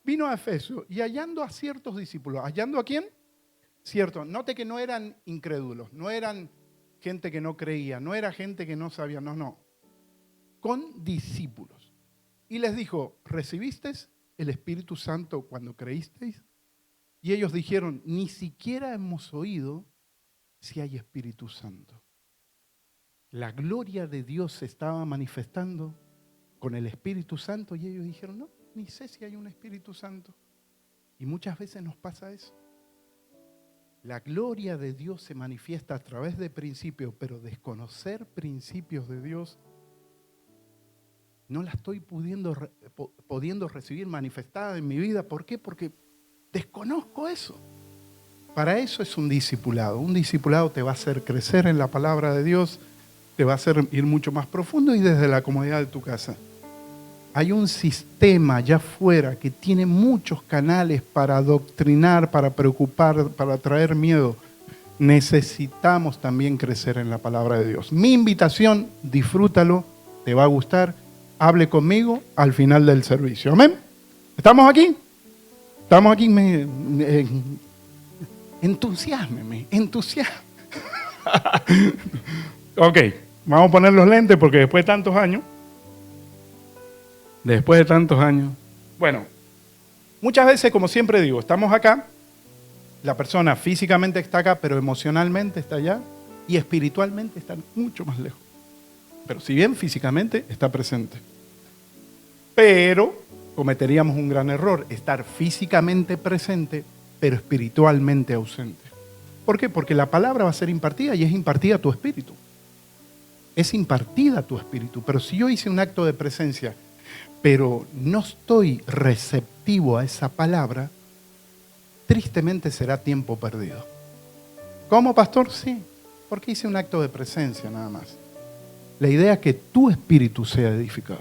vino a Efeso y hallando a ciertos discípulos. ¿Hallando a quién? Cierto. Note que no eran incrédulos, no eran gente que no creía, no era gente que no sabía, no. Con discípulos. Y les dijo, ¿recibisteis el Espíritu Santo cuando creísteis? Y ellos dijeron, ni siquiera hemos oído si hay Espíritu Santo. La gloria de Dios se estaba manifestando con el Espíritu Santo y ellos dijeron, no, ni sé si hay un Espíritu Santo. Y muchas veces nos pasa eso. La gloria de Dios se manifiesta a través de principios, pero desconocer principios de Dios no la estoy pudiendo recibir manifestada en mi vida. ¿Por qué? Porque desconozco eso. Para eso es un discipulado. Un discipulado te va a hacer crecer en la palabra de Dios, te va a hacer ir mucho más profundo y desde la comodidad de tu casa. Hay un sistema allá afuera que tiene muchos canales para adoctrinar, para preocupar, para traer miedo. Necesitamos también crecer en la palabra de Dios. Mi invitación, disfrútalo, te va a gustar. Hable conmigo al final del servicio. ¿Amén? ¿Estamos aquí? Estamos aquí. Entusiásmeme. Ok, vamos a poner los lentes porque después de tantos años, bueno, muchas veces, como siempre digo, estamos acá, la persona físicamente está acá, pero emocionalmente está allá y espiritualmente está mucho más lejos. Pero si bien físicamente está presente. Pero cometeríamos un gran error, estar físicamente presente, pero espiritualmente ausente. ¿Por qué? Porque la palabra va a ser impartida y es impartida a tu espíritu. Es impartida a tu espíritu. Pero si yo hice un acto de presencia, pero no estoy receptivo a esa palabra, tristemente será tiempo perdido. ¿Cómo, pastor? Sí, porque hice un acto de presencia nada más. La idea es que tu espíritu sea edificado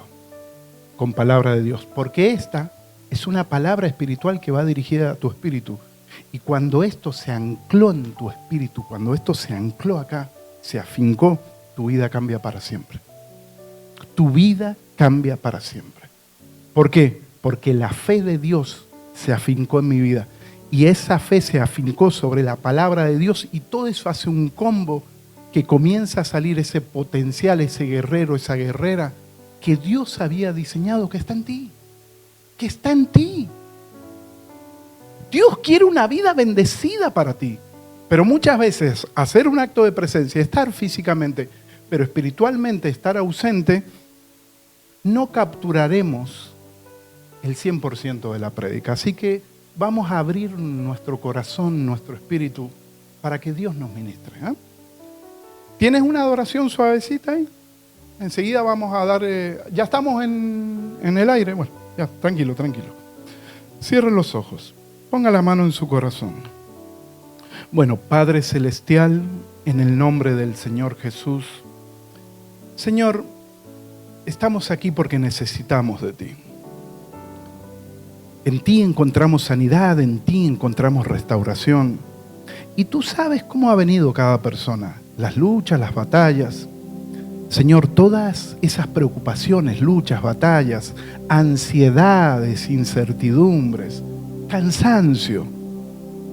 con palabra de Dios, porque esta es una palabra espiritual que va dirigida a tu espíritu. Y cuando esto se ancló en tu espíritu, cuando esto se ancló acá, se afincó, tu vida cambia para siempre. Tu vida cambia para siempre. ¿Por qué? Porque la fe de Dios se afincó en mi vida. Y esa fe se afincó sobre la palabra de Dios y todo eso hace un combo que comienza a salir ese potencial, ese guerrero, esa guerrera que Dios había diseñado, que está en ti. Que está en ti. Dios quiere una vida bendecida para ti. Pero muchas veces hacer un acto de presencia, estar físicamente, pero espiritualmente estar ausente, no capturaremos el 100% de la prédica. Así que vamos a abrir nuestro corazón, nuestro espíritu, para que Dios nos ministre. ¿Tienes una adoración suavecita ahí? Enseguida vamos a dar... ya estamos en el aire. Bueno, ya, tranquilo. Cierre los ojos. Ponga la mano en su corazón. Bueno, Padre Celestial, en el nombre del Señor Jesús, Señor, estamos aquí porque necesitamos de ti. En ti encontramos sanidad, en ti encontramos restauración. Y tú sabes cómo ha venido cada persona, las luchas, las batallas. Señor, todas esas preocupaciones, luchas, batallas, ansiedades, incertidumbres, cansancio,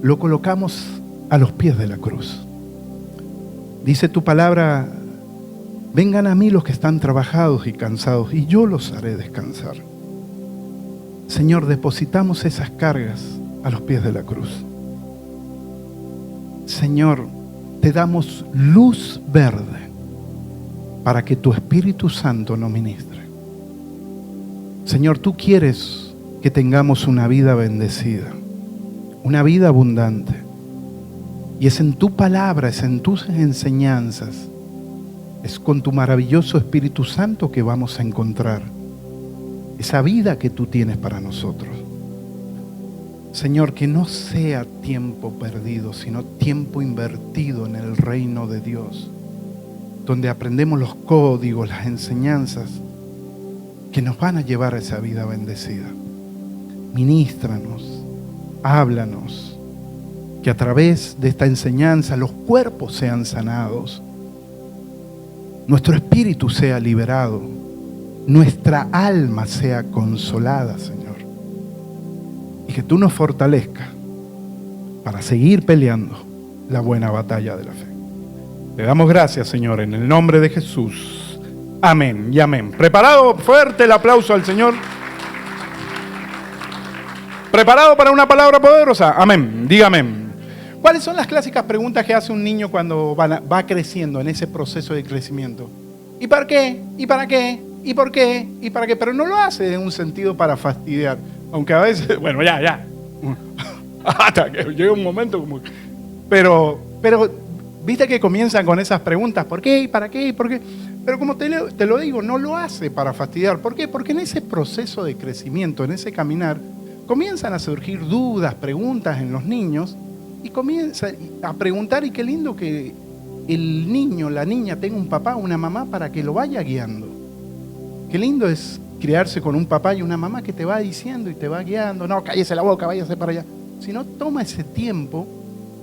lo colocamos a los pies de la cruz. Dice tu palabra, vengan a mí los que están trabajados y cansados, y yo los haré descansar. Señor, depositamos esas cargas a los pies de la cruz. Señor, te damos luz verde para que tu Espíritu Santo nos ministre. Señor, tú quieres que tengamos una vida bendecida, una vida abundante. Y es en tu palabra, es en tus enseñanzas, es con tu maravilloso Espíritu Santo que vamos a encontrar esa vida que tú tienes para nosotros. Señor, que no sea tiempo perdido, sino tiempo invertido en el reino de Dios, donde aprendemos los códigos, las enseñanzas que nos van a llevar a esa vida bendecida. Ministranos, háblanos, que a través de esta enseñanza los cuerpos sean sanados, nuestro espíritu sea liberado, nuestra alma sea consolada, Señor. y que tú nos fortalezcas para seguir peleando la buena batalla de la fe. Le damos gracias, Señor, en el nombre de Jesús. Amén y amén. ¿Preparado? Fuerte el aplauso al Señor. ¿Preparado para una palabra poderosa? Amén. Diga amén. ¿Cuáles son las clásicas preguntas que hace un niño cuando va creciendo en ese proceso de crecimiento? ¿Y para qué? ¿Y para qué? ¿Y por qué? ¿Y para qué? Pero no lo hace en un sentido para fastidiar. Aunque a veces, bueno, ya. Hasta que llega un momento como... Pero, viste que comienzan con esas preguntas. ¿Por qué? ¿Y para qué? ¿Y por qué? Pero como te lo digo, no lo hace para fastidiar. ¿Por qué? Porque en ese proceso de crecimiento, en ese caminar, comienzan a surgir dudas, preguntas en los niños y comienza a preguntar, y qué lindo que el niño, la niña tenga un papá, una mamá para que lo vaya guiando. Qué lindo es criarse con un papá y una mamá que te va diciendo y te va guiando. No, cállese la boca, váyase para allá. Sino toma ese tiempo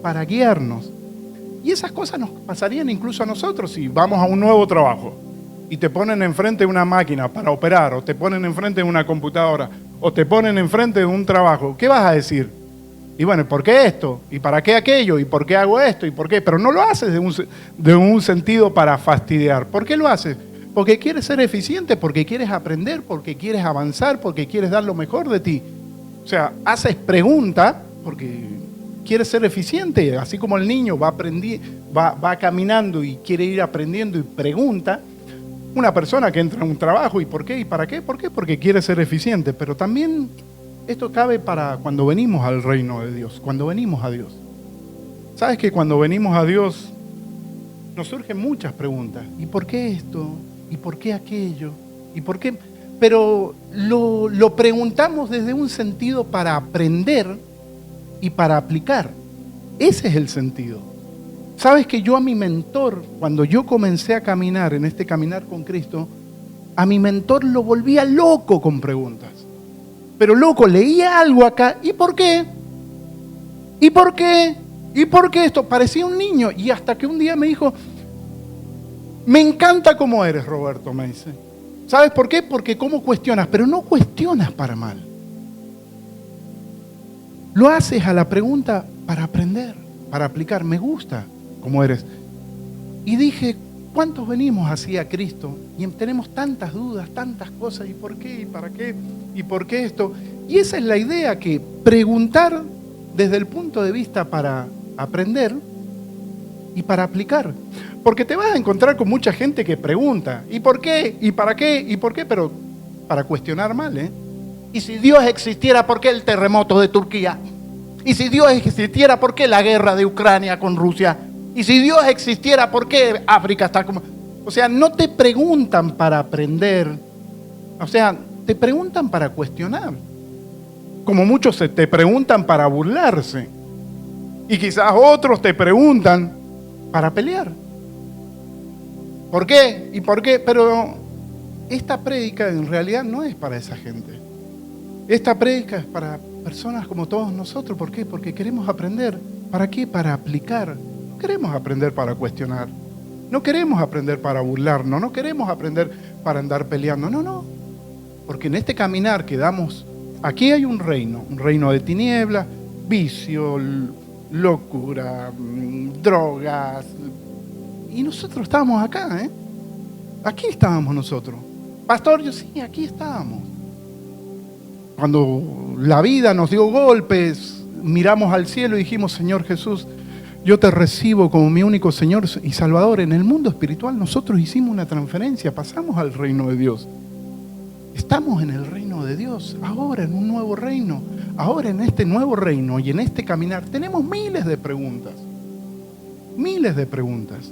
para guiarnos. Y esas cosas nos pasarían incluso a nosotros si vamos a un nuevo trabajo y te ponen enfrente de una máquina para operar, o te ponen enfrente de una computadora, o te ponen enfrente de un trabajo. ¿Qué vas a decir? Y bueno, ¿por qué esto? ¿Y para qué aquello? ¿Y por qué hago esto? ¿Y por qué? Pero no lo haces de un sentido para fastidiar. ¿Por qué lo haces? Porque quieres ser eficiente, porque quieres aprender, porque quieres avanzar, porque quieres dar lo mejor de ti. O sea, haces pregunta porque quieres ser eficiente, así como el niño va caminando y quiere ir aprendiendo y pregunta. Una persona que entra en un trabajo, ¿y por qué? ¿Y para qué? ¿Por qué? Porque quiere ser eficiente. Pero también esto cabe para cuando venimos al reino de Dios, cuando venimos a Dios. ¿Sabes que cuando venimos a Dios nos surgen muchas preguntas? ¿Y por qué esto? ¿Y por qué aquello? ¿Y por qué? Pero lo preguntamos desde un sentido para aprender y para aplicar. Ese es el sentido. ¿Sabes que yo a mi mentor, cuando yo comencé a caminar en este caminar con Cristo, a mi mentor lo volvía loco con preguntas? Pero loco, leía algo acá, ¿y por qué? ¿Y por qué? ¿Y por qué esto? Parecía un niño. Y hasta que un día me dijo, me encanta cómo eres, Roberto, me dice. ¿Sabes por qué? Porque cómo cuestionas, pero no cuestionas para mal. Lo haces a la pregunta para aprender, para aplicar. Me gusta cómo eres. Y dije, ¿cuántos venimos así a Cristo? Y tenemos tantas dudas, tantas cosas. ¿Y por qué? ¿Y para qué? ¿Y por qué esto? Y esa es la idea, que preguntar desde el punto de vista para aprender y para aplicar. Porque te vas a encontrar con mucha gente que pregunta, ¿y por qué? ¿Y para qué? ¿Y por qué? Pero para cuestionar mal, ¿eh? Y si Dios existiera, ¿por qué el terremoto de Turquía? Y si Dios existiera, ¿por qué la guerra de Ucrania con Rusia? Y si Dios existiera, ¿por qué África está como...? O sea, no te preguntan para aprender. O sea, te preguntan para cuestionar. Como muchos te preguntan para burlarse. Y quizás otros te preguntan para pelear. ¿Por qué? ¿Y por qué? Pero esta prédica en realidad no es para esa gente. Esta prédica es para personas como todos nosotros. ¿Por qué? Porque queremos aprender. ¿Para qué? Para aplicar. No queremos aprender para cuestionar. No queremos aprender para burlarnos. No queremos aprender para andar peleando. No. Porque en este caminar que damos, aquí hay un reino de tinieblas, vicio, locura, drogas. Y nosotros estábamos acá, ¿eh? Aquí estábamos nosotros. Pastor, yo sí, aquí estábamos. Cuando la vida nos dio golpes, miramos al cielo y dijimos, Señor Jesús, yo te recibo como mi único Señor y Salvador. En el mundo espiritual nosotros hicimos una transferencia, pasamos al reino de Dios. Estamos en el reino de Dios, ahora en un nuevo reino. Ahora en este nuevo reino y en este caminar tenemos miles de preguntas. Miles de preguntas.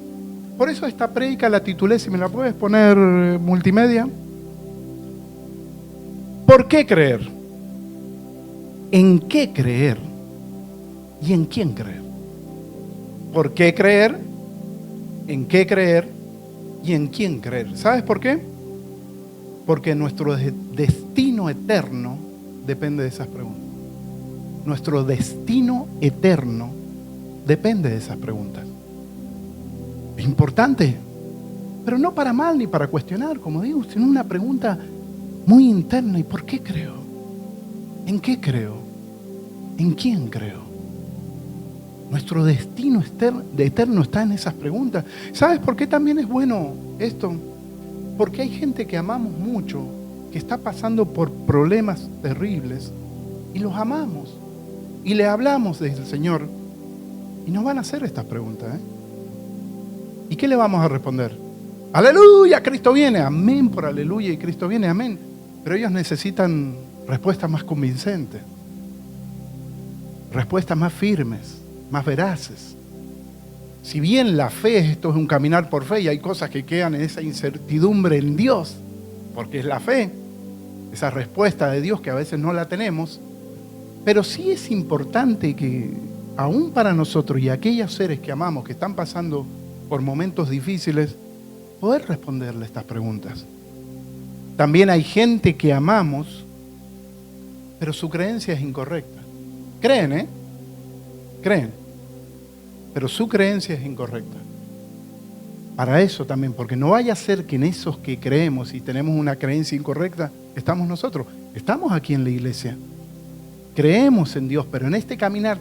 Por eso esta prédica la titulé, si me la puedes poner multimedia. ¿Por qué creer? ¿En qué creer? ¿Y en quién creer? ¿Por qué creer? ¿En qué creer? ¿Y en quién creer? ¿Sabes por qué? Porque nuestro destino eterno depende de esas preguntas. Nuestro destino eterno depende de esas preguntas. Es importante, pero no para mal ni para cuestionar, como digo, sino una pregunta muy interna. ¿Y por qué creo? ¿En qué creo? ¿En quién creo? Nuestro destino eterno está en esas preguntas. ¿Sabes por qué también es bueno esto? Porque hay gente que amamos mucho, que está pasando por problemas terribles, y los amamos, y le hablamos del Señor, y nos van a hacer estas preguntas, ¿eh? ¿Y qué le vamos a responder? ¡Aleluya! Cristo viene. Amén por aleluya y Cristo viene. Amén. Pero ellos necesitan respuestas más convincentes, respuestas más firmes, más veraces. Si bien la fe, esto es un caminar por fe, y hay cosas que quedan en esa incertidumbre en Dios, porque es la fe, esa respuesta de Dios que a veces no la tenemos, pero sí es importante que aún para nosotros y aquellos seres que amamos, que están pasando por momentos difíciles, poder responderle estas preguntas. También hay gente que amamos, pero su creencia es incorrecta. Creen, Creen, pero su creencia es incorrecta. Para eso también, porque no vaya a ser que en esos que creemos y tenemos una creencia incorrecta, estamos nosotros. Estamos aquí en la iglesia. Creemos en Dios, pero en este caminar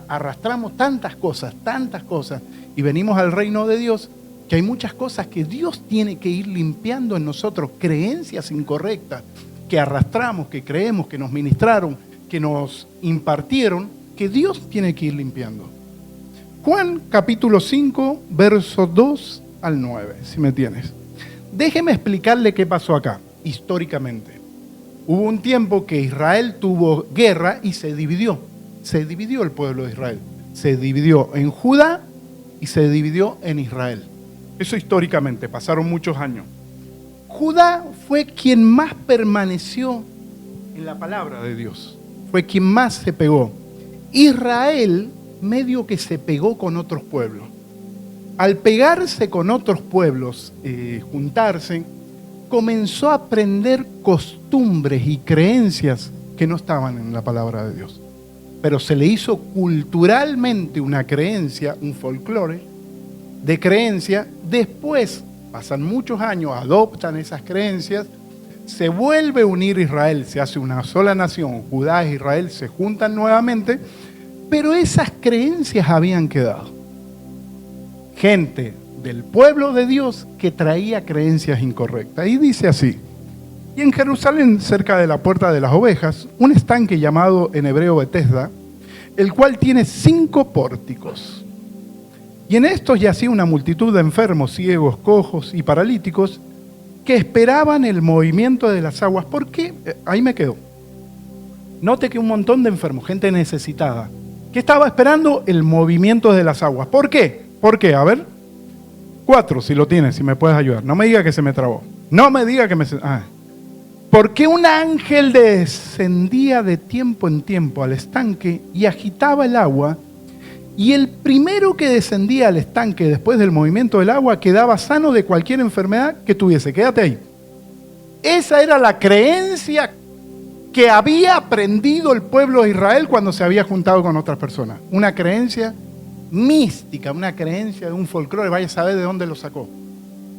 arrastramos tantas cosas, y venimos al reino de Dios, que hay muchas cosas que Dios tiene que ir limpiando en nosotros, creencias incorrectas que arrastramos, que creemos, que nos ministraron, que nos impartieron, que Dios tiene que ir limpiando. Juan capítulo 5, versos 2 al 9, si me tienes. Déjeme explicarle qué pasó acá, históricamente. Hubo un tiempo que Israel tuvo guerra y se dividió. Se dividió el pueblo de Israel. Se dividió en Judá y se dividió en Israel. Eso históricamente, pasaron muchos años. Judá fue quien más permaneció en la palabra de Dios. Fue quien más se pegó. Israel medio que se pegó con otros pueblos. Al pegarse con otros pueblos, juntarse, comenzó a aprender costumbres y creencias que no estaban en la palabra de Dios. Pero se le hizo culturalmente una creencia, un folclore de creencia. Después, pasan muchos años, adoptan esas creencias, se vuelve a unir Israel, se hace una sola nación, Judá e Israel se juntan nuevamente, pero esas creencias habían quedado. Gente del pueblo de Dios que traía creencias incorrectas. Y dice así: y en Jerusalén, cerca de la puerta de las ovejas, un estanque llamado en hebreo Betesda, el cual tiene 5 pórticos. Y en estos yacía una multitud de enfermos, ciegos, cojos y paralíticos que esperaban el movimiento de las aguas. ¿Por qué? Ahí me quedo. Note que un montón de enfermos, gente necesitada, que estaba esperando el movimiento de las aguas. ¿Por qué? ¿Por qué? A ver. 4, si lo tienes, si me puedes ayudar. No me diga que se me trabó. No me diga que me... Porque un ángel descendía de tiempo en tiempo al estanque y agitaba el agua, y el primero que descendía al estanque después del movimiento del agua quedaba sano de cualquier enfermedad que tuviese. Quédate ahí. Esa era la creencia que había aprendido el pueblo de Israel cuando se había juntado con otras personas. Una creencia mística, una creencia de un folclore, vaya a saber de dónde lo sacó.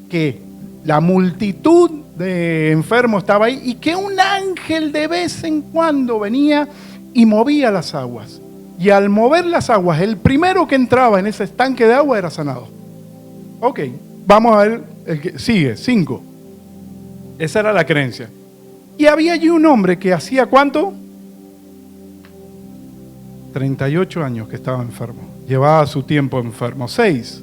Que la multitud de enfermos estaba ahí y que un ángel de vez en cuando venía y movía las aguas. Y al mover las aguas, el primero que entraba en ese estanque de agua era sanado. Ok, vamos a ver el que sigue, 5. Esa era la creencia. Y había allí un hombre que hacía ¿cuánto? 38 años que estaba enfermo. Llevaba su tiempo enfermo. 6.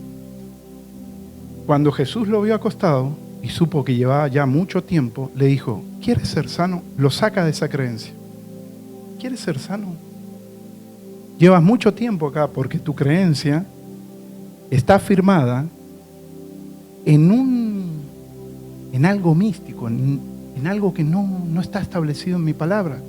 Cuando Jesús lo vio acostado y supo que llevaba ya mucho tiempo, le dijo: ¿quieres ser sano? Lo saca de esa creencia. ¿Quieres ser sano? Llevas mucho tiempo acá porque tu creencia está firmada en algo místico, en algo que no está establecido en mi palabra.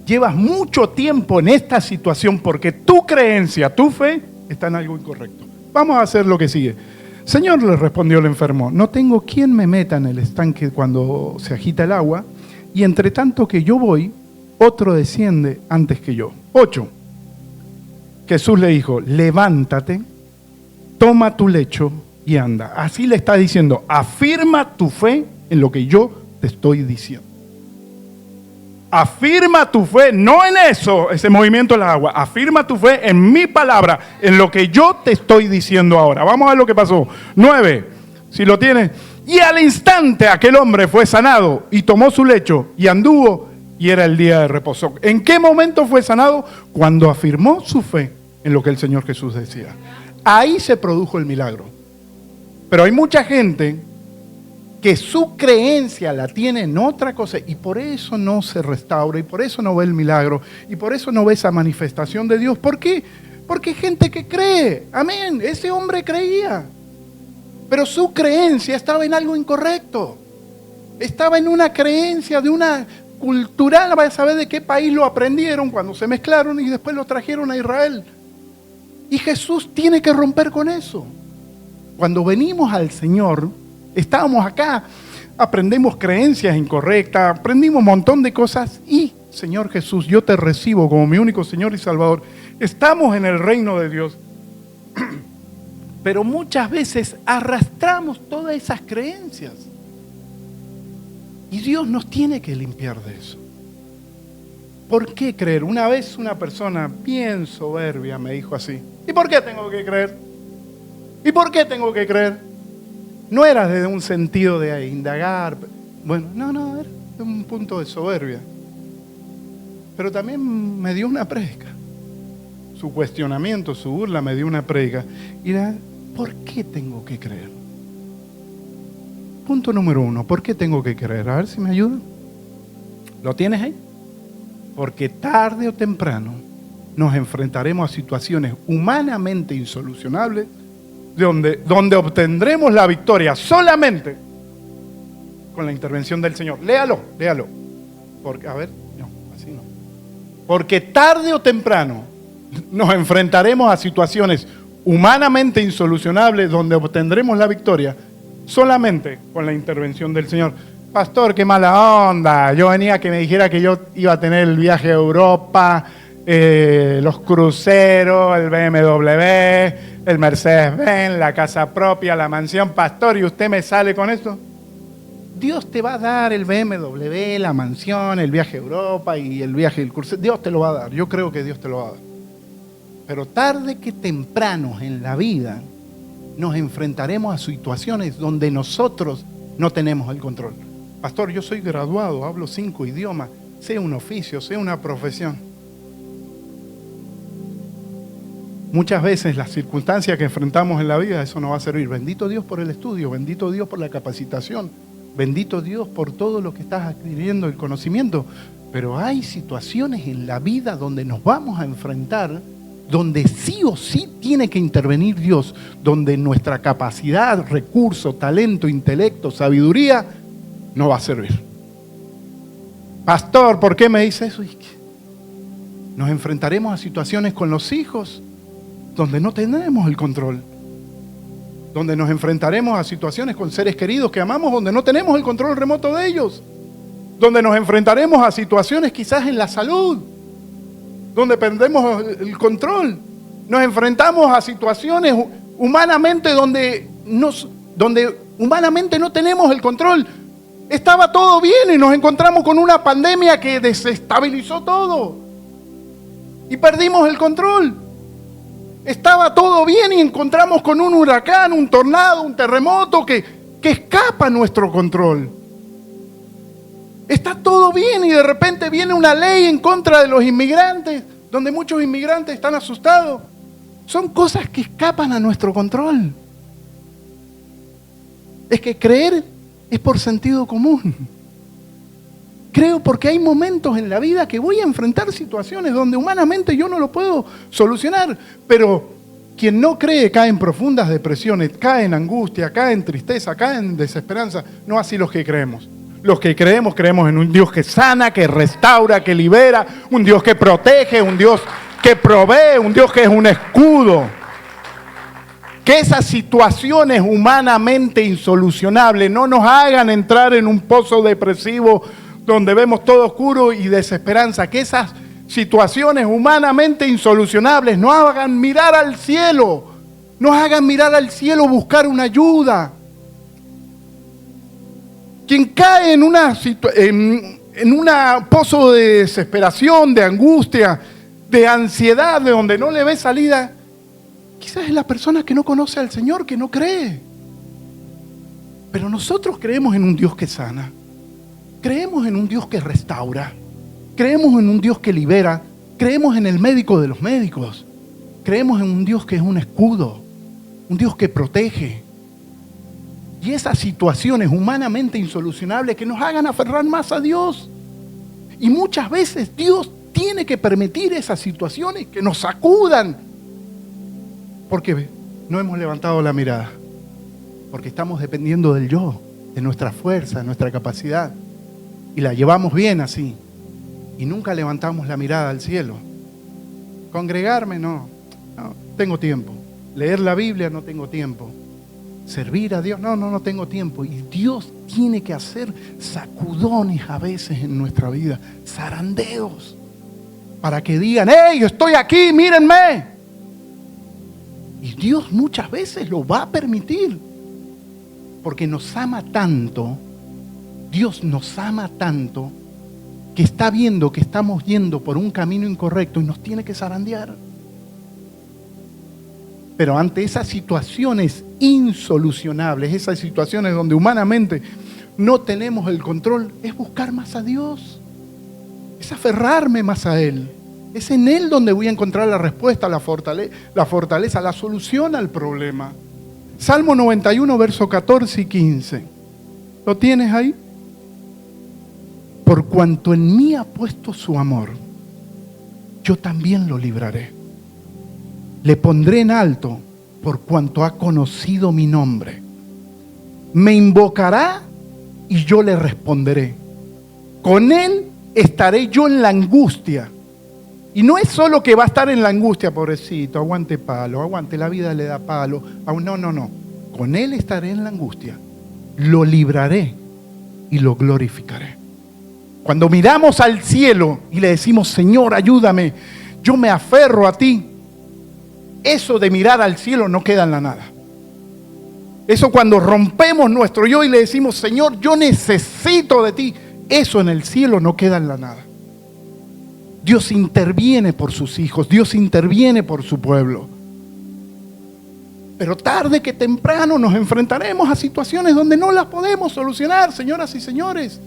Llevas mucho tiempo en esta situación porque tu creencia, tu fe, está en algo incorrecto. Vamos a hacer lo que sigue. Señor, le respondió el enfermo, no tengo quien me meta en el estanque cuando se agita el agua, y entre tanto que yo voy, otro desciende antes que yo. 8. Jesús le dijo: levántate, toma tu lecho y anda. Así le está diciendo: afirma tu fe en lo que yo te estoy diciendo. Afirma tu fe, no en eso, ese movimiento del agua. Afirma tu fe en mi palabra, en lo que yo te estoy diciendo ahora. Vamos a ver lo que pasó. 9, si lo tienes. Y al instante aquel hombre fue sanado y tomó su lecho y anduvo, y era el día de reposo. ¿En qué momento fue sanado? Cuando afirmó su fe en lo que el Señor Jesús decía. Ahí se produjo el milagro. Pero hay mucha gente que su creencia la tiene en otra cosa y por eso no se restaura y por eso no ve el milagro y por eso no ve esa manifestación de Dios. ¿Por qué? Porque hay gente que cree. Amén. Ese hombre creía. Pero su creencia estaba en algo incorrecto. Estaba en una creencia de una cultural, vaya a saber de qué país lo aprendieron cuando se mezclaron y después lo trajeron a Israel. Y Jesús tiene que romper con eso. Cuando venimos al Señor, estábamos acá, aprendemos creencias incorrectas, aprendimos un montón de cosas y, Señor Jesús, yo te recibo como mi único Señor y Salvador. Estamos en el reino de Dios. Pero muchas veces arrastramos todas esas creencias. Y Dios nos tiene que limpiar de eso. ¿Por qué creer? Una vez una persona bien soberbia me dijo así. ¿Y por qué tengo que creer? ¿Y por qué tengo que creer? No era desde un sentido de indagar. Bueno, no, era de un punto de soberbia. Pero también me dio una prédica. Su cuestionamiento, su burla me dio una prédica. Y era, ¿por qué tengo que creer? Punto número 1, ¿por qué tengo que creer? A ver si me ayuda. ¿Lo tienes ahí? Porque tarde o temprano nos enfrentaremos a situaciones humanamente insolucionables donde obtendremos la victoria solamente con la intervención del Señor. Léalo. Porque, a ver, no, así no. Porque tarde o temprano nos enfrentaremos a situaciones humanamente insolucionables donde obtendremos la victoria solamente con la intervención del Señor. Pastor, qué mala onda. Yo venía a que me dijera que yo iba a tener el viaje a Europa, los cruceros, el BMW, el Mercedes-Benz, la casa propia, la mansión. Pastor, ¿y usted me sale con eso? Dios te va a dar el BMW, la mansión, el viaje a Europa y el viaje del crucero. Dios te lo va a dar. Yo creo que Dios te lo va a dar. Pero tarde que temprano en la vida nos enfrentaremos a situaciones donde nosotros no tenemos el control. Pastor, yo soy graduado, hablo 5 idiomas, sé un oficio, sé una profesión. Muchas veces las circunstancias que enfrentamos en la vida, eso no va a servir. Bendito Dios por el estudio, bendito Dios por la capacitación, bendito Dios por todo lo que estás adquiriendo, el conocimiento. Pero hay situaciones en la vida donde nos vamos a enfrentar, donde sí o sí tiene que intervenir Dios, donde nuestra capacidad, recurso, talento, intelecto, sabiduría no va a servir. Pastor, ¿por qué me dice eso? Nos enfrentaremos a situaciones con los hijos donde no tenemos el control, donde nos enfrentaremos a situaciones con seres queridos que amamos, donde no tenemos el control remoto de ellos, donde nos enfrentaremos a situaciones quizás en la salud, donde perdemos el control. Nos enfrentamos a situaciones humanamente donde humanamente no tenemos el control. Estaba todo bien y nos encontramos con una pandemia que desestabilizó todo. Y perdimos el control. Estaba todo bien y encontramos con un huracán, un tornado, un terremoto que escapa a nuestro control. Está todo bien y de repente viene una ley en contra de los inmigrantes, donde muchos inmigrantes están asustados. Son cosas que escapan a nuestro control. Es que creer es por sentido común. Creo porque hay momentos en la vida que voy a enfrentar situaciones donde humanamente yo no lo puedo solucionar, pero quien no cree cae en profundas depresiones, cae en angustia, cae en tristeza, cae en desesperanza. No así los que creemos. Los que creemos en un Dios que sana, que restaura, que libera, un Dios que protege, un Dios que provee, un Dios que es un escudo. Que esas situaciones humanamente insolucionables no nos hagan entrar en un pozo depresivo donde vemos todo oscuro y desesperanza. Que esas situaciones humanamente insolucionables nos hagan mirar al cielo, nos hagan mirar al cielo, buscar una ayuda. Quien cae en en un pozo de desesperación, de angustia, de ansiedad, de donde no le ve salida, quizás es la persona que no conoce al Señor, que no cree. Pero nosotros creemos en un Dios que sana, creemos en un Dios que restaura, creemos en un Dios que libera, creemos en el médico de los médicos, creemos en un Dios que es un escudo, un Dios que protege. Y esas situaciones humanamente insolucionables que nos hagan aferrar más a Dios. Y muchas veces Dios tiene que permitir esas situaciones que nos sacudan. Porque no hemos levantado la mirada. Porque estamos dependiendo del yo, de nuestra fuerza, de nuestra capacidad. Y la llevamos bien así. Y nunca levantamos la mirada al cielo. Congregarme, no tengo tiempo. Leer la Biblia, no tengo tiempo. Servir a Dios, no tengo tiempo. Y Dios tiene que hacer sacudones a veces en nuestra vida, zarandeos, para que digan, ¡hey, estoy aquí, mírenme! Y Dios muchas veces lo va a permitir, porque nos ama tanto, Dios nos ama tanto, que está viendo que estamos yendo por un camino incorrecto y nos tiene que zarandear. Pero ante esas situaciones insolucionables, esas situaciones donde humanamente no tenemos el control, es buscar más a Dios, es aferrarme más a Él. Es en Él donde voy a encontrar la respuesta, la fortaleza, la solución al problema. Salmo 91, versos 14 y 15. ¿Lo tienes ahí? Por cuanto en mí ha puesto su amor, yo también lo libraré. Le pondré en alto por cuanto ha conocido mi nombre. Me invocará y yo le responderé. Con él estaré yo en la angustia. Y no es solo que va a estar en la angustia, pobrecito, aguante palo, aguante, la vida le da palo. No. Con él estaré en la angustia. Lo libraré y lo glorificaré. Cuando miramos al cielo y le decimos, Señor, ayúdame, yo me aferro a ti. Eso de mirar al cielo no queda en la nada. Eso cuando rompemos nuestro yo y le decimos, Señor, yo necesito de ti, eso en el cielo no queda en la nada. Dios interviene por sus hijos, Dios interviene por su pueblo. Pero tarde que temprano nos enfrentaremos a situaciones donde no las podemos solucionar, señoras y señores.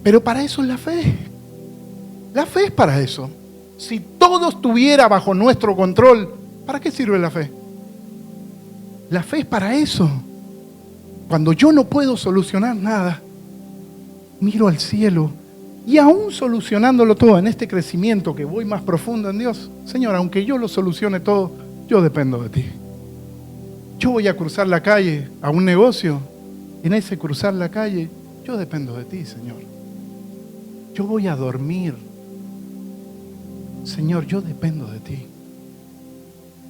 Pero para eso es la fe. La fe es para eso. Si todo estuviera bajo nuestro control, ¿para qué sirve la fe? La fe es para eso. Cuando yo no puedo solucionar nada, miro al cielo y aún solucionándolo todo en este crecimiento que voy más profundo en Dios, Señor, aunque yo lo solucione todo, yo dependo de ti. Yo voy a cruzar la calle a un negocio, en ese cruzar la calle, yo dependo de ti, Señor. Yo voy a dormir, Señor, yo dependo de ti.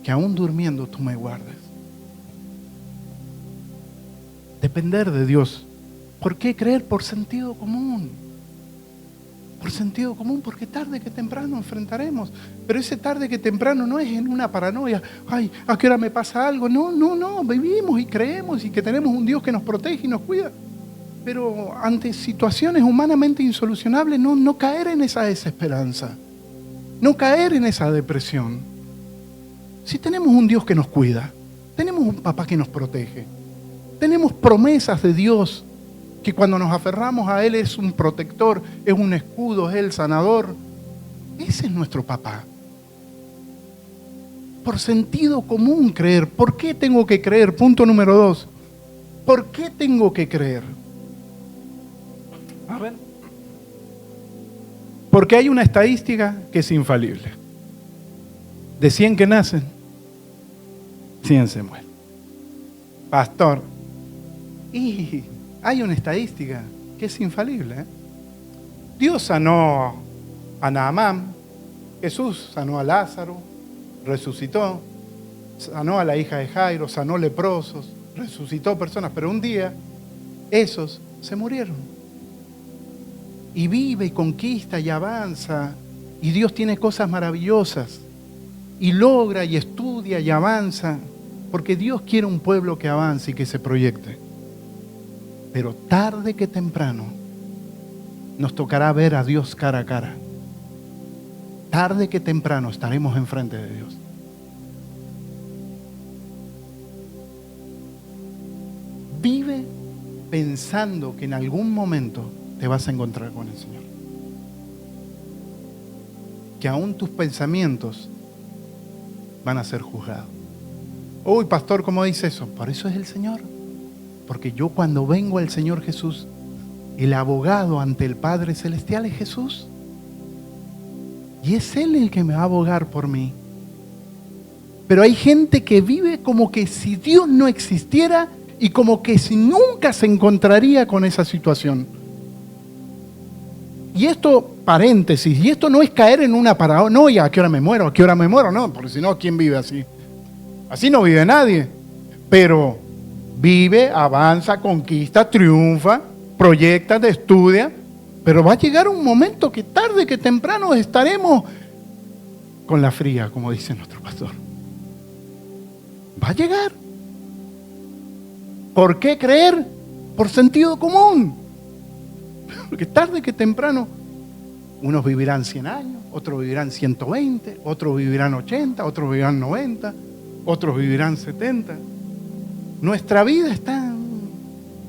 Que aún durmiendo tú me guardes. Depender de Dios. ¿Por qué creer? Por sentido común. Por sentido común, porque tarde que temprano enfrentaremos. Pero ese tarde que temprano no es en una paranoia. Ay, ¿a qué hora me pasa algo? No. Vivimos y creemos y que tenemos un Dios que nos protege y nos cuida. Pero ante situaciones humanamente insolucionables, no caer en esa desesperanza. No caer en esa depresión. Si tenemos un Dios que nos cuida, tenemos un papá que nos protege, tenemos promesas de Dios, que cuando nos aferramos a Él es un protector, es un escudo, es el sanador. Ese es nuestro papá. Por sentido común creer. ¿Por qué tengo que creer? Punto número 2. ¿Por qué tengo que creer? A ver. Porque hay una estadística que es infalible. De 100 que nacen, 100 se mueren. Pastor, y hay una estadística que es infalible, ¿eh? Dios sanó a Naamán, Jesús sanó a Lázaro, resucitó, sanó a la hija de Jairo, sanó leprosos, resucitó personas, pero un día esos se murieron. Y vive y conquista y avanza, y Dios tiene cosas maravillosas. Y logra y estudia y avanza, porque Dios quiere un pueblo que avance y que se proyecte. Pero tarde que temprano, nos tocará ver a Dios cara a cara. Tarde que temprano estaremos enfrente de Dios. Vive pensando que en algún momento te vas a encontrar con el Señor. Que aún tus pensamientos van a ser juzgados. Uy, pastor, ¿cómo dice eso? Por eso es el Señor. Porque yo cuando vengo al Señor Jesús, el abogado ante el Padre Celestial es Jesús. Y es Él el que me va a abogar por mí. Pero hay gente que vive como que si Dios no existiera y como que si nunca se encontraría con esa situación. Y esto, paréntesis, y esto no es caer en una paranoia, ¿a qué hora me muero? ¿A qué hora me muero? No, porque si no, ¿quién vive así? Así no vive nadie. Pero vive, avanza, conquista, triunfa, proyecta, estudia. Pero va a llegar un momento que tarde que temprano estaremos con la fría, como dice nuestro pastor. Va a llegar. ¿Por qué creer? Por sentido común. Porque tarde que temprano, unos vivirán 100 años, otros vivirán 120, otros vivirán 80, otros vivirán 90, otros vivirán 70. Nuestra vida está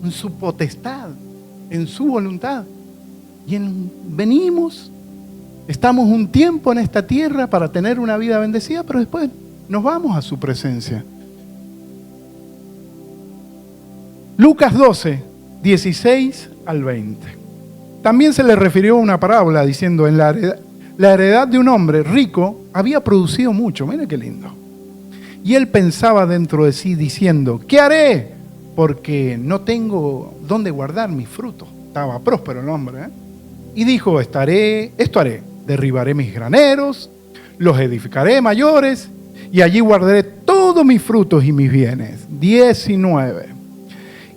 en su potestad, en su voluntad. Y venimos, estamos un tiempo en esta tierra para tener una vida bendecida, pero después nos vamos a su presencia. Lucas 12, 16 al 20. También se le refirió una parábola diciendo, la heredad de un hombre rico había producido mucho. Mira qué lindo. Y él pensaba dentro de sí diciendo, ¿qué haré? Porque no tengo dónde guardar mis frutos. Estaba próspero el hombre, ¿eh? Y dijo, esto haré, derribaré mis graneros, los edificaré mayores, y allí guardaré todos mis frutos y mis bienes. 19.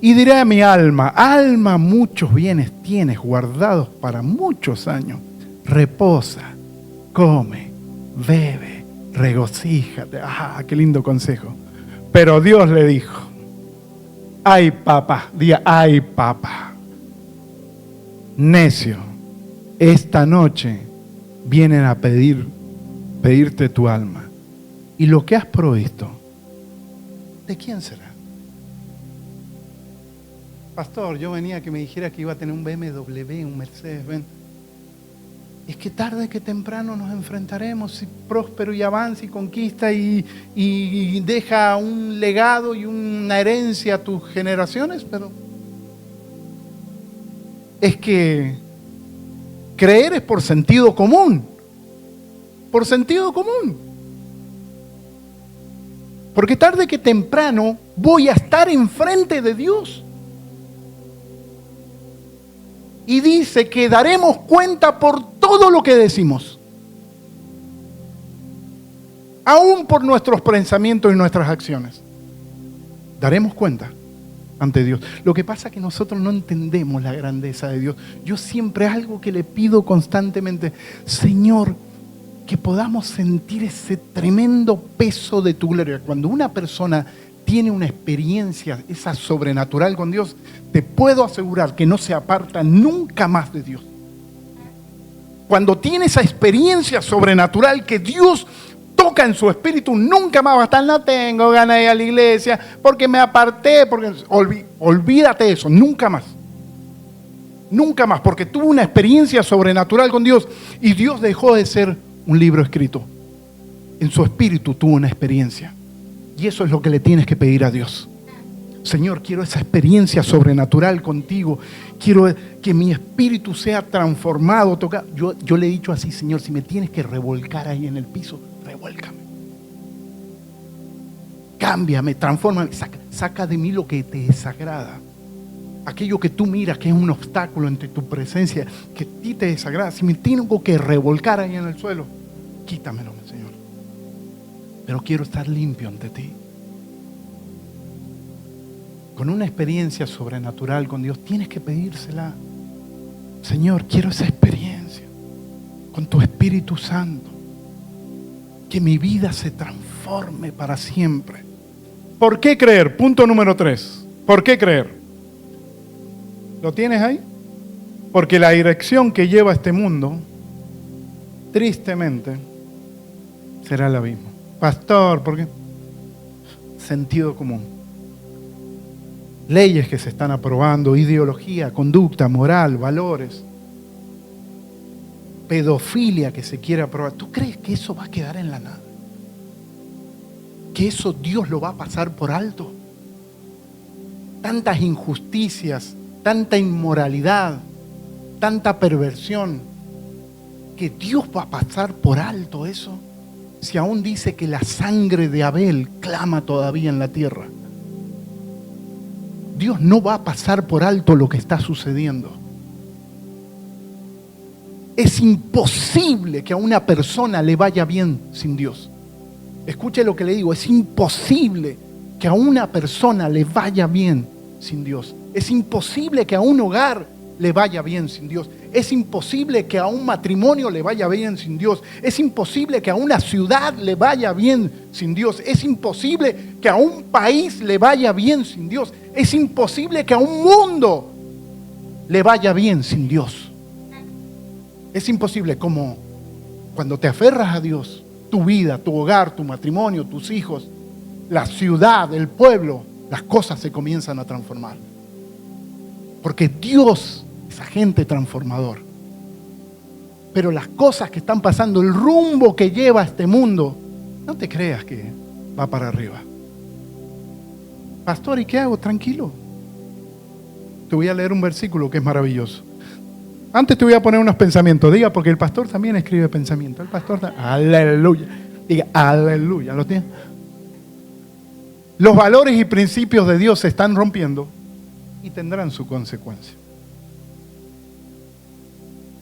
Y diré a mi alma, alma, muchos bienes tienes guardados para muchos años. Reposa, come, bebe, regocíjate. ¡Ah, qué lindo consejo! Pero Dios le dijo, ay papá, diga, ay papá, necio, esta noche vienen a pedirte tu alma. Y lo que has provisto, ¿de quién será? Pastor, yo venía que me dijera que iba a tener un BMW, un Mercedes-Benz. Es que tarde que temprano nos enfrentaremos, si próspero y avanza y conquista y deja un legado y una herencia a tus generaciones, pero es que creer es por sentido común. Por sentido común. Porque tarde que temprano voy a estar enfrente de Dios. Y dice que daremos cuenta por todo lo que decimos. Aún por nuestros pensamientos y nuestras acciones. Daremos cuenta ante Dios. Lo que pasa es que nosotros no entendemos la grandeza de Dios. Yo siempre algo que le pido constantemente, Señor, que podamos sentir ese tremendo peso de tu gloria. Cuando una persona tiene una experiencia, esa sobrenatural con Dios, te puedo asegurar que no se aparta nunca más de Dios. Cuando tiene esa experiencia sobrenatural que Dios toca en su espíritu, nunca más va a estar, no tengo ganas de ir a la iglesia, porque me aparté, porque olvídate eso, nunca más. Nunca más, porque tuvo una experiencia sobrenatural con Dios y Dios dejó de ser un libro escrito. En su espíritu tuvo una experiencia. Y eso es lo que le tienes que pedir a Dios. Señor, quiero esa experiencia sobrenatural contigo. Quiero que mi espíritu sea transformado, tocado. Yo le he dicho así, Señor, si me tienes que revolcar ahí en el piso, revuélcame. Cámbiame, transfórmame, saca de mí lo que te desagrada. Aquello que tú miras que es un obstáculo entre tu presencia, que a ti te desagrada. Si me tengo que revolcar ahí en el suelo, quítamelo, Señor. Pero quiero estar limpio ante ti. Con una experiencia sobrenatural con Dios, tienes que pedírsela. Señor, quiero esa experiencia con tu Espíritu Santo. Que mi vida se transforme para siempre. ¿Por qué creer? Punto número 3. ¿Por qué creer? ¿Lo tienes ahí? Porque la dirección que lleva este mundo, tristemente, será el abismo. Pastor, ¿por qué? Sentido común. Leyes que se están aprobando, ideología, conducta, moral, valores. Pedofilia que se quiere aprobar. ¿Tú crees que eso va a quedar en la nada? ¿Que eso Dios lo va a pasar por alto? Tantas injusticias, tanta inmoralidad, tanta perversión, que Dios va a pasar por alto eso, si aún dice que la sangre de Abel clama todavía en la tierra. Dios no va a pasar por alto lo que está sucediendo. Es imposible que a una persona le vaya bien sin Dios. Escuche lo que le digo, es imposible que a una persona le vaya bien sin Dios. Es imposible que a un hogar le vaya bien sin Dios. Es imposible que a un matrimonio le vaya bien sin Dios. Es imposible que a una ciudad le vaya bien sin Dios. Es imposible que a un país le vaya bien sin Dios. Es imposible que a un mundo le vaya bien sin Dios. Es imposible, como cuando te aferras a Dios, tu vida, tu hogar, tu matrimonio, tus hijos, la ciudad, el pueblo, las cosas se comienzan a transformar. Porque Dios es agente transformador. Pero las cosas que están pasando, el rumbo que lleva este mundo, no te creas que va para arriba. Pastor, ¿y qué hago? Tranquilo. Te voy a leer un versículo que es maravilloso. Antes te voy a poner unos pensamientos. Diga, porque el pastor también escribe pensamientos. El pastor también. Aleluya. Diga, aleluya. ¿Lo tiene? Los valores y principios de Dios se están rompiendo y tendrán su consecuencia.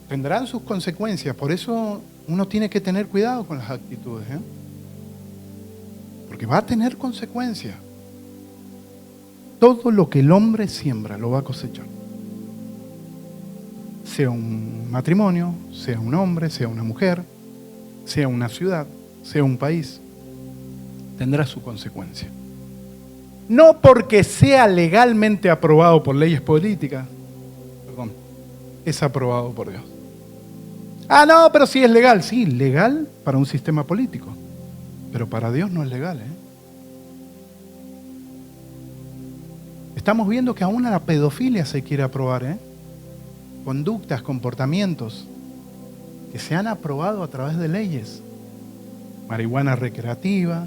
Tendrán sus consecuencias. Por eso uno tiene que tener cuidado con las actitudes, ¿eh? Porque va a tener consecuencias. Todo lo que el hombre siembra lo va a cosechar. Sea un matrimonio, sea un hombre, sea una mujer, sea una ciudad, sea un país, tendrá su consecuencia. No porque sea legalmente aprobado por leyes políticas, es aprobado por Dios. Ah, no, pero sí es legal. Sí, legal para un sistema político, pero para Dios no es legal, ¿eh? Estamos viendo que aún la pedofilia se quiere aprobar, ¿eh? Conductas, comportamientos que se han aprobado a través de leyes. Marihuana recreativa.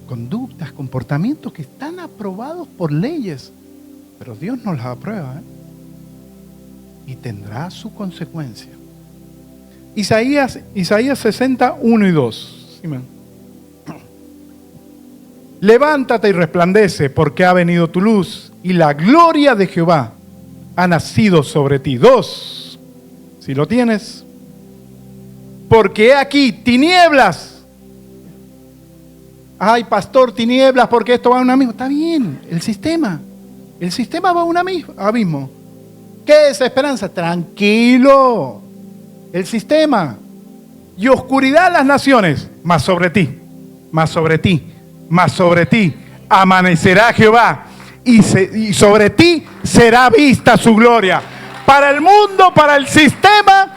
Conductas, comportamientos que están aprobados por leyes. Pero Dios no las aprueba, ¿eh? Y tendrá su consecuencia. Isaías 60, 1 y 2. ¿Sí, man? Levántate y resplandece, porque ha venido tu luz, y la gloria de Jehová ha nacido sobre ti. 2, si lo tienes. Porque he aquí tinieblas. Ay, pastor, tinieblas, porque esto va a un abismo. Está bien, el sistema va a un abismo. ¿Qué desesperanza? Tranquilo. El sistema. Y oscuridad las naciones, mas sobre ti, mas sobre ti, mas sobre ti amanecerá Jehová, y sobre ti será vista su gloria. Para el mundo, para el sistema,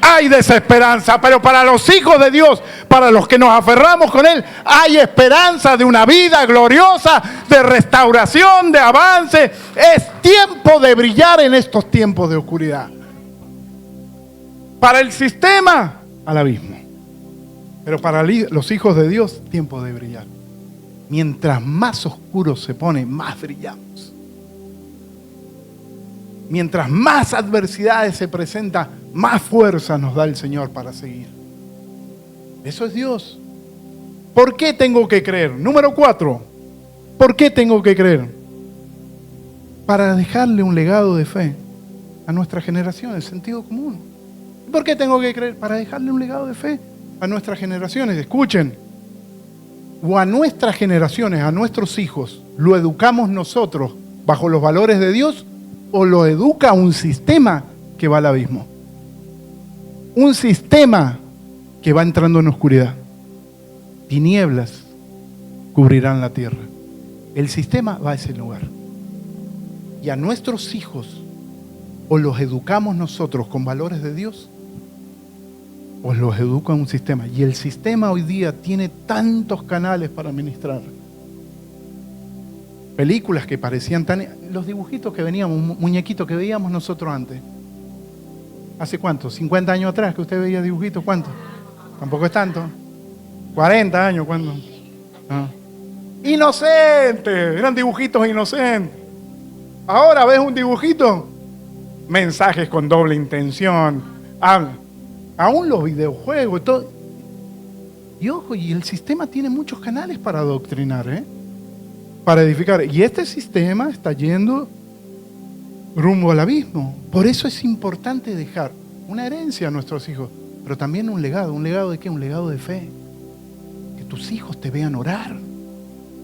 hay desesperanza, pero para los hijos de Dios, para los que nos aferramos con Él, hay esperanza de una vida gloriosa, de restauración, de avance. Es tiempo de brillar en estos tiempos de oscuridad. Para el sistema, al abismo. Pero para los hijos de Dios, tiempo de brillar. Mientras más oscuro se pone, más brillamos. Mientras más adversidades se presentan, más fuerza nos da el Señor para seguir. Eso es Dios. ¿Por qué tengo que creer? Número 4. ¿Por qué tengo que creer? Para dejarle un legado de fe a nuestra generación, el sentido común. ¿Por qué tengo que creer? Para dejarle un legado de fe a nuestras generaciones. Escuchen. O a nuestras generaciones, a nuestros hijos, ¿lo educamos nosotros bajo los valores de Dios o lo educa un sistema que va al abismo? Un sistema que va entrando en oscuridad. Tinieblas cubrirán la tierra. El sistema va a ese lugar. Y a nuestros hijos O los educamos nosotros con valores de Dios, o los educa un sistema. Y el sistema hoy día tiene tantos canales para ministrar. Películas que parecían tan... Los dibujitos que veníamos, muñequitos que veíamos nosotros antes. ¿Hace cuánto? ¿50 años atrás que usted veía dibujitos? ¿Cuánto? Tampoco es tanto. 40 años, ¿cuándo? No. Inocentes, eran dibujitos inocentes. Ahora ves un dibujito, mensajes con doble intención. Aún los videojuegos y todo. Y ojo, y el sistema tiene muchos canales para adoctrinar, para edificar. Y este sistema está yendo rumbo al abismo. Por eso es importante dejar una herencia a nuestros hijos, pero también un legado. ¿Un legado de qué? Un legado de fe. Que tus hijos te vean orar,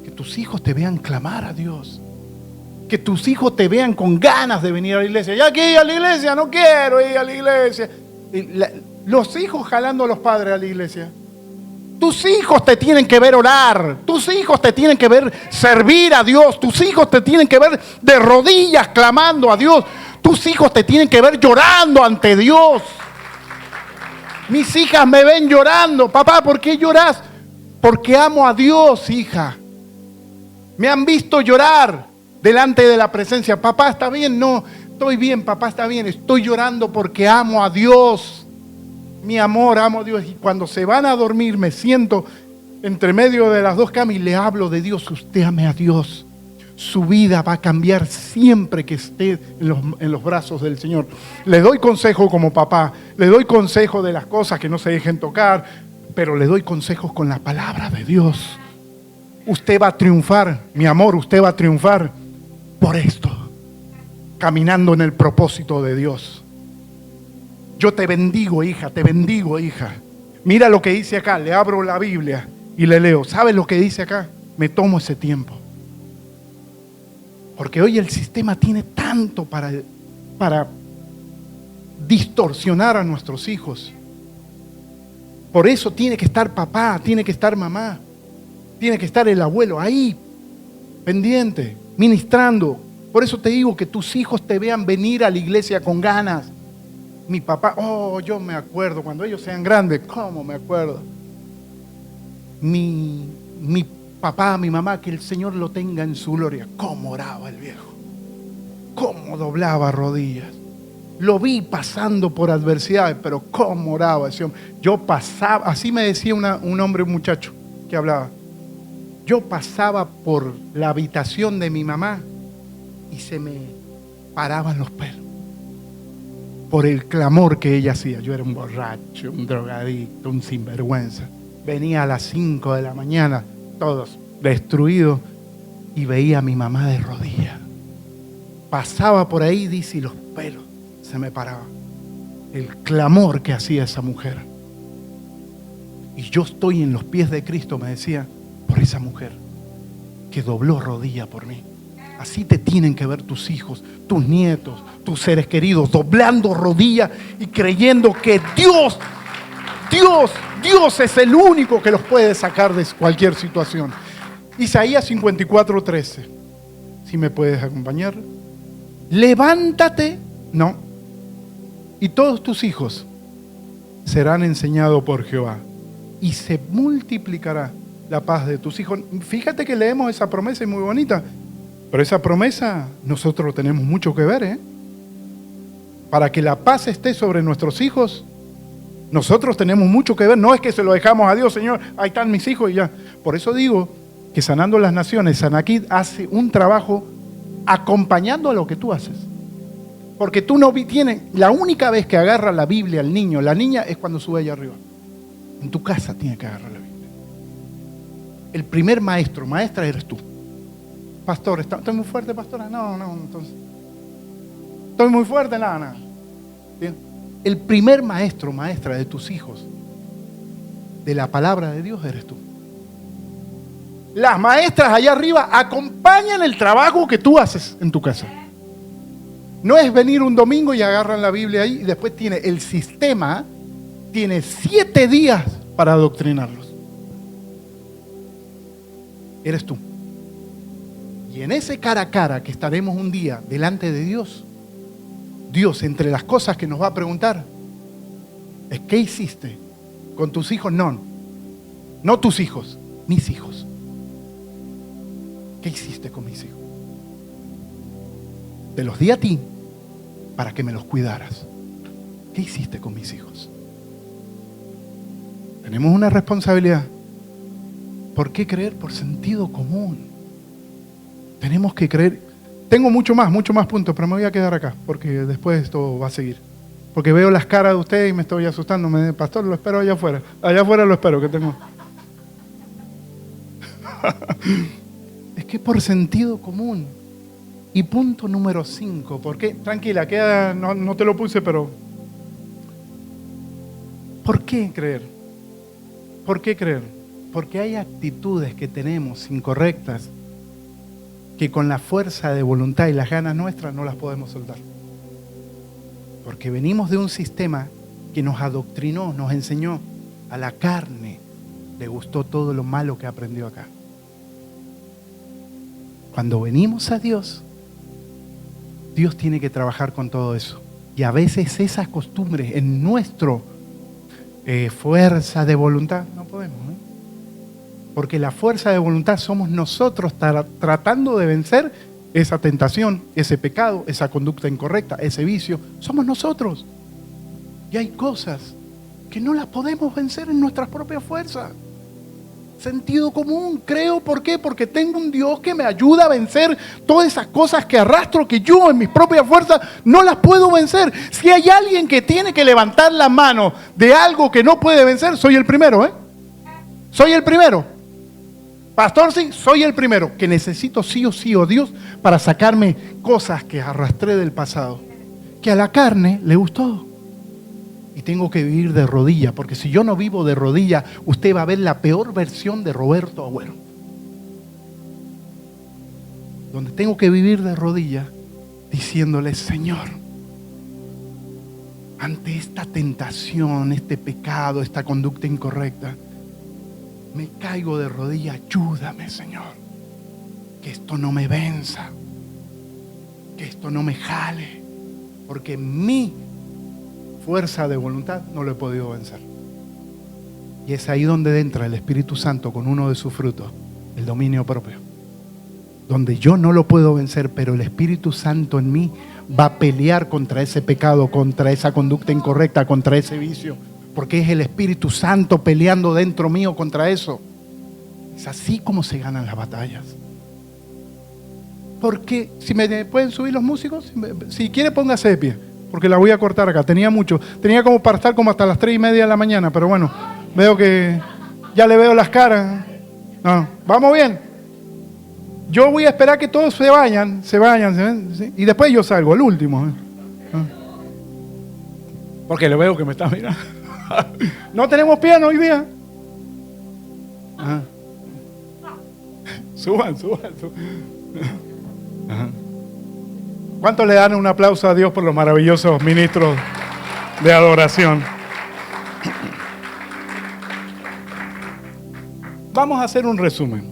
que tus hijos te vean clamar a Dios, que tus hijos te vean con ganas de venir a la iglesia. Ya que ir a la iglesia, no quiero ir a la iglesia. Los hijos jalando a los padres a la iglesia. Tus hijos te tienen que ver orar, tus hijos te tienen que ver servir a Dios, tus hijos te tienen que ver de rodillas clamando a Dios, tus hijos te tienen que ver llorando ante Dios. Mis hijas me ven llorando. Papá, ¿por qué lloras? Porque amo a Dios, hija. Me han visto llorar delante de la presencia. Papá, ¿está bien? No, estoy bien, papá, está bien. Estoy llorando porque amo a Dios. Mi amor, amo a Dios. Y cuando se van a dormir, me siento entre medio de las dos camas y le hablo de Dios. Usted ame a Dios. Su vida va a cambiar siempre que esté en los brazos del Señor. Le doy consejo como papá. Le doy consejo de las cosas que no se dejen tocar. Pero le doy consejos con la palabra de Dios. Usted va a triunfar, mi amor, usted va a triunfar por esto. Caminando en el propósito de Dios. Yo te bendigo, hija, te bendigo, hija. Mira lo que dice acá, le abro la Biblia y le leo. ¿Sabes lo que dice acá? Me tomo ese tiempo. Porque hoy el sistema tiene tanto para distorsionar a nuestros hijos. Por eso tiene que estar papá, tiene que estar mamá, tiene que estar el abuelo ahí, pendiente, ministrando. Por eso te digo que tus hijos te vean venir a la iglesia con ganas. Mi papá, yo me acuerdo, cuando ellos sean grandes, ¿cómo me acuerdo? Mi papá, mi mamá, que el Señor lo tenga en su gloria. ¿Cómo oraba el viejo? ¿Cómo doblaba rodillas? Lo vi pasando por adversidades, pero ¿cómo oraba ese hombre? Yo pasaba, así me decía un hombre, un muchacho que hablaba. Yo pasaba por la habitación de mi mamá y se me paraban los pelos por el clamor que ella hacía. Yo era un borracho, un drogadicto, un sinvergüenza. Venía a las 5 de la mañana, todos destruidos, y veía a mi mamá de rodillas. Pasaba por ahí, dice, y los pelos se me paraban. El clamor que hacía esa mujer. Y yo estoy en los pies de Cristo, me decía, por esa mujer que dobló rodilla por mí. Así te tienen que ver tus hijos, tus nietos, tus seres queridos, doblando rodilla y creyendo que Dios es el único que los puede sacar de cualquier situación. Isaías 54:13. Si me puedes acompañar. Levántate, no, y todos tus hijos serán enseñados por Jehová, y se multiplicará la paz de tus hijos. Fíjate que leemos esa promesa y muy bonita, pero esa promesa nosotros tenemos mucho que ver, Para que la paz esté sobre nuestros hijos, nosotros tenemos mucho que ver. No es que se lo dejamos a Dios, Señor, ahí están mis hijos y ya. Por eso digo que Sanando las Naciones, Sanakid hace un trabajo acompañando a lo que tú haces. Porque tú no tienes, la única vez que agarra la Biblia el niño, la niña, es cuando sube allá arriba. En tu casa tiene que agarrar la Biblia. El primer maestro, maestra eres tú. Pastor, ¿estoy muy fuerte, pastora? No, entonces. ¿Estoy muy fuerte? Nada. Bien. El primer maestro, maestra de tus hijos, de la palabra de Dios, eres tú. Las maestras allá arriba acompañan el trabajo que tú haces en tu casa. No es venir un domingo y agarran la Biblia ahí y después tiene el sistema, tiene 7 días para adoctrinarlos. Eres tú. Y en ese cara a cara que estaremos un día delante de Dios, Dios, entre las cosas que nos va a preguntar, es ¿qué hiciste con tus hijos? No tus hijos, mis hijos. ¿Qué hiciste con mis hijos? Te los di a ti para que me los cuidaras. ¿Qué hiciste con mis hijos? Tenemos una responsabilidad. ¿Por qué creer? Por sentido común. Tenemos que creer. Tengo mucho más puntos, pero me voy a quedar acá, porque después esto va a seguir. Porque veo las caras de ustedes y me estoy asustando. Pastor, lo espero allá afuera. Allá afuera lo espero, que tengo. Es que por sentido común. Y punto número 5. ¿Por qué? Tranquila, queda, no te lo puse, pero... ¿Por qué creer? ¿Por qué creer? Porque hay actitudes que tenemos incorrectas que con la fuerza de voluntad y las ganas nuestras no las podemos soltar. Porque venimos de un sistema que nos adoctrinó, nos enseñó. A la carne le gustó todo lo malo que aprendió acá. Cuando venimos a Dios, Dios tiene que trabajar con todo eso. Y a veces esas costumbres en nuestra fuerza de voluntad no podemos. Porque la fuerza de voluntad somos nosotros tratando de vencer esa tentación, ese pecado, esa conducta incorrecta, ese vicio. Somos nosotros. Y hay cosas que no las podemos vencer en nuestras propias fuerzas. Sentido común, creo. ¿Por qué? Porque tengo un Dios que me ayuda a vencer todas esas cosas que arrastro, que yo en mis propias fuerzas no las puedo vencer. Si hay alguien que tiene que levantar la mano de algo que no puede vencer, soy el primero, Soy el primero. Pastor, sí, soy el primero que necesito sí o sí, Dios, para sacarme cosas que arrastré del pasado, que a la carne le gustó. Y tengo que vivir de rodillas, porque si yo no vivo de rodillas, usted va a ver la peor versión de Roberto Agüero. Donde tengo que vivir de rodillas, diciéndole, Señor, ante esta tentación, este pecado, esta conducta incorrecta, me caigo de rodillas, ayúdame, Señor, que esto no me venza, que esto no me jale, porque mi fuerza de voluntad no lo he podido vencer. Y es ahí donde entra el Espíritu Santo con uno de sus frutos, el dominio propio. Donde yo no lo puedo vencer, pero el Espíritu Santo en mí va a pelear contra ese pecado, contra esa conducta incorrecta, contra ese vicio. Porque es el Espíritu Santo peleando dentro mío contra eso. Es así como se ganan las batallas. Porque, si me pueden subir los músicos, si quiere póngase de pie, porque la voy a cortar acá. Tenía como para estar como hasta las 3:30 de la mañana, pero bueno, veo que ya le veo las caras. No, vamos bien. Yo voy a esperar que todos se vayan, ¿sí? Y después yo salgo, el último. Porque le veo que me está mirando. No tenemos piano hoy día. Ajá. Suban. Ajá. ¿Cuántos le dan un aplauso a Dios por los maravillosos ministros de adoración? Vamos a hacer un resumen.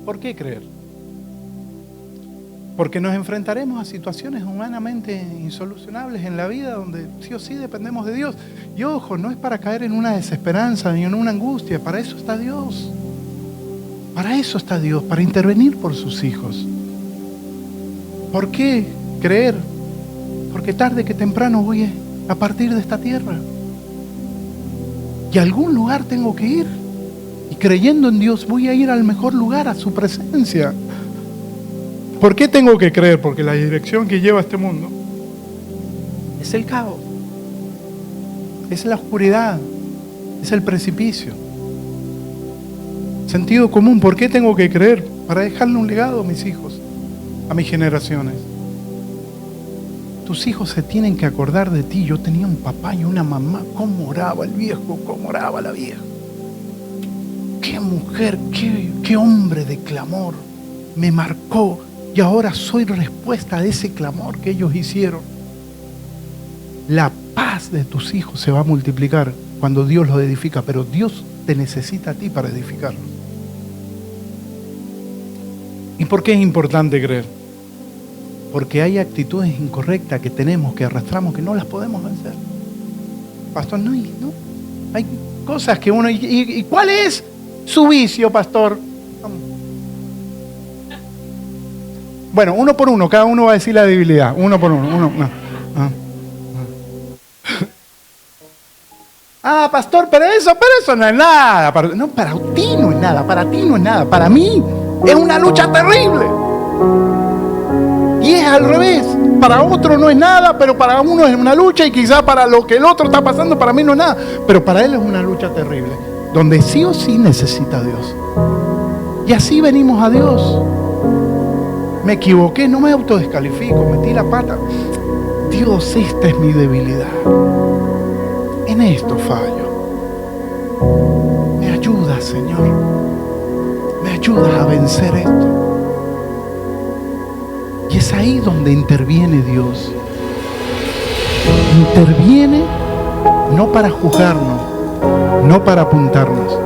¿Por qué creer? Porque nos enfrentaremos a situaciones humanamente insolucionables en la vida donde sí o sí dependemos de Dios. Y ojo, no es para caer en una desesperanza ni en una angustia. Para eso está Dios. Para eso está Dios, para intervenir por sus hijos. ¿Por qué creer? Porque tarde que temprano voy a partir de esta tierra. Y a algún lugar tengo que ir. Y creyendo en Dios voy a ir al mejor lugar, a su presencia. ¿Por qué tengo que creer? Porque la dirección que lleva este mundo es el caos, es la oscuridad, es el precipicio. Sentido común, ¿por qué tengo que creer? Para dejarle un legado a mis hijos, a mis generaciones. Tus hijos se tienen que acordar de ti. Yo tenía un papá y una mamá. ¿Cómo oraba el viejo? ¿Cómo oraba la vieja? Qué mujer, qué hombre de clamor. Me marcó. Y ahora soy respuesta de ese clamor que ellos hicieron. La paz de tus hijos se va a multiplicar cuando Dios los edifica, pero Dios te necesita a ti para edificarlos. ¿Y por qué es importante creer? Porque hay actitudes incorrectas que tenemos, que arrastramos, que no las podemos vencer. Pastor, no. Hay cosas que uno... ¿Y cuál es su vicio, pastor? Vamos. Bueno, uno por uno, cada uno va a decir la debilidad. Uno por uno. Pastor, pero eso no es nada. Para ti no es nada, para ti no es nada. Para mí es una lucha terrible. Y es al revés. Para otro no es nada, pero para uno es una lucha, y quizá para lo que el otro está pasando, para mí no es nada. Pero para él es una lucha terrible, donde sí o sí necesita a Dios. Y así venimos a Dios. Me equivoqué, no me autodescalifico, metí la pata. Dios, esta es mi debilidad. En esto fallo. Me ayudas, Señor. Me ayudas a vencer esto. Y es ahí donde interviene Dios. Interviene no para juzgarnos, no para apuntarnos.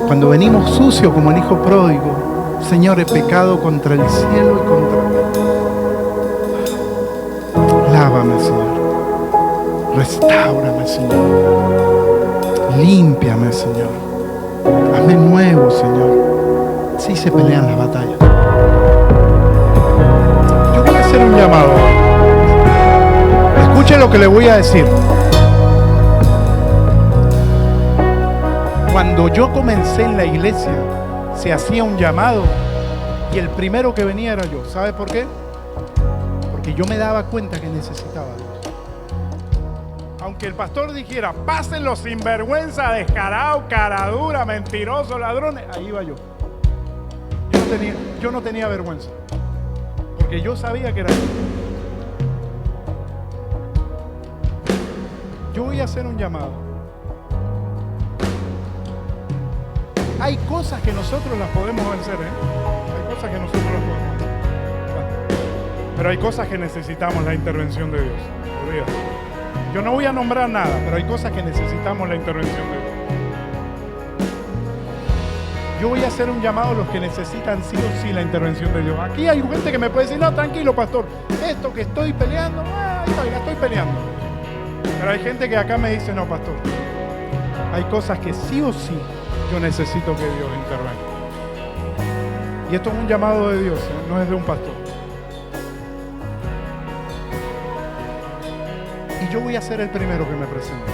Cuando venimos sucios como el hijo pródigo, Señor, he pecado contra el cielo y contra ti. Lávame, Señor. Restáurame, Señor. Límpiame, Señor. Hazme nuevo, Señor. Así se pelean las batallas. Yo voy a hacer un llamado. Escuche lo que le voy a decir. Cuando yo comencé en la iglesia, se hacía un llamado y el primero que venía era yo. ¿Sabe por qué? Porque yo me daba cuenta que necesitaba a Dios. Aunque el pastor dijera, pasen los sinvergüenza, descarados, caradura, mentirosos, ladrones, ahí iba yo. Yo no tenía vergüenza, porque yo sabía que era yo. Yo voy a hacer un llamado. Hay cosas que nosotros las podemos vencer, Hay cosas que nosotros las podemos vencer. Pero hay cosas que necesitamos la intervención de Dios. Olvídate. Yo no voy a nombrar nada, pero hay cosas que necesitamos la intervención de Dios. Yo voy a hacer un llamado a los que necesitan sí o sí la intervención de Dios. Aquí hay gente que me puede decir, no, tranquilo, pastor, esto que estoy peleando, la estoy peleando. Pero hay gente que acá me dice, no, pastor, hay cosas que sí o sí yo necesito que Dios intervenga. Y esto es un llamado de Dios, no es de un pastor. Y yo voy a ser el primero que me presente.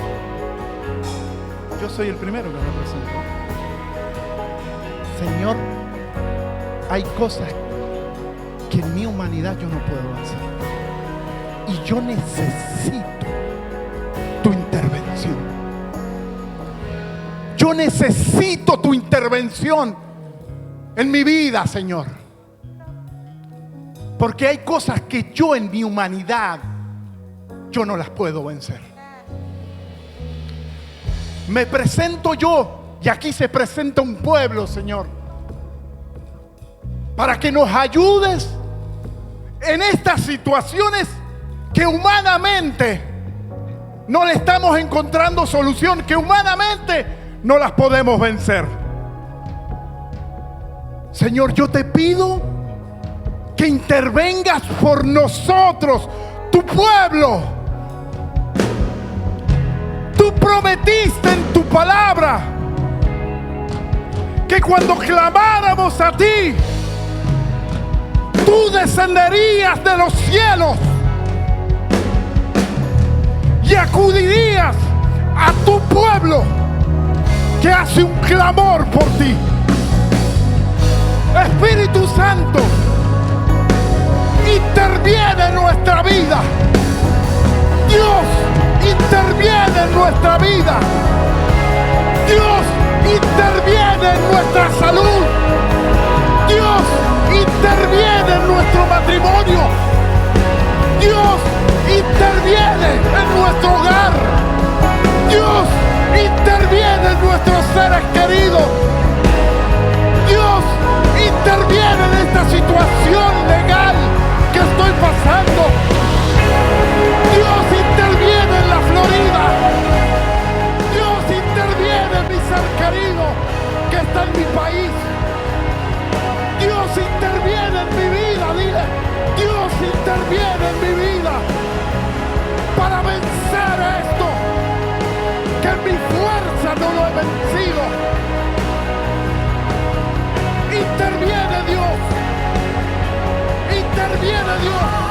Yo soy el primero que me presento. Señor, hay cosas que en mi humanidad yo no puedo hacer. Y yo necesito tu intervención. Yo necesito tu intervención en mi vida, Señor. Porque hay cosas que yo en mi humanidad yo no las puedo vencer. Me presento yo, y aquí se presenta un pueblo, Señor, para que nos ayudes en estas situaciones que humanamente no le estamos encontrando solución, que humanamente no las podemos vencer. Señor, yo te pido que intervengas por nosotros, tu pueblo. Tú prometiste en tu palabra que cuando clamáramos a ti, tú descenderías de los cielos y acudirías a tu pueblo que hace un clamor por ti. Espíritu Santo, interviene en nuestra vida. Dios, interviene en nuestra vida. Dios, interviene en nuestra salud. Dios, interviene en nuestro matrimonio. Dios, interviene en nuestro hogar. Dios, interviene en nuestros seres queridos. Dios, interviene en esta situación legal que estoy pasando. Dios, interviene en la Florida. Dios, interviene en mi ser querido que está en mi país. Dios, interviene en mi vida, dile. interviene en mi vida para vencer esto, que en mi fuerza no lo he vencido. Interviene Dios, interviene Dios.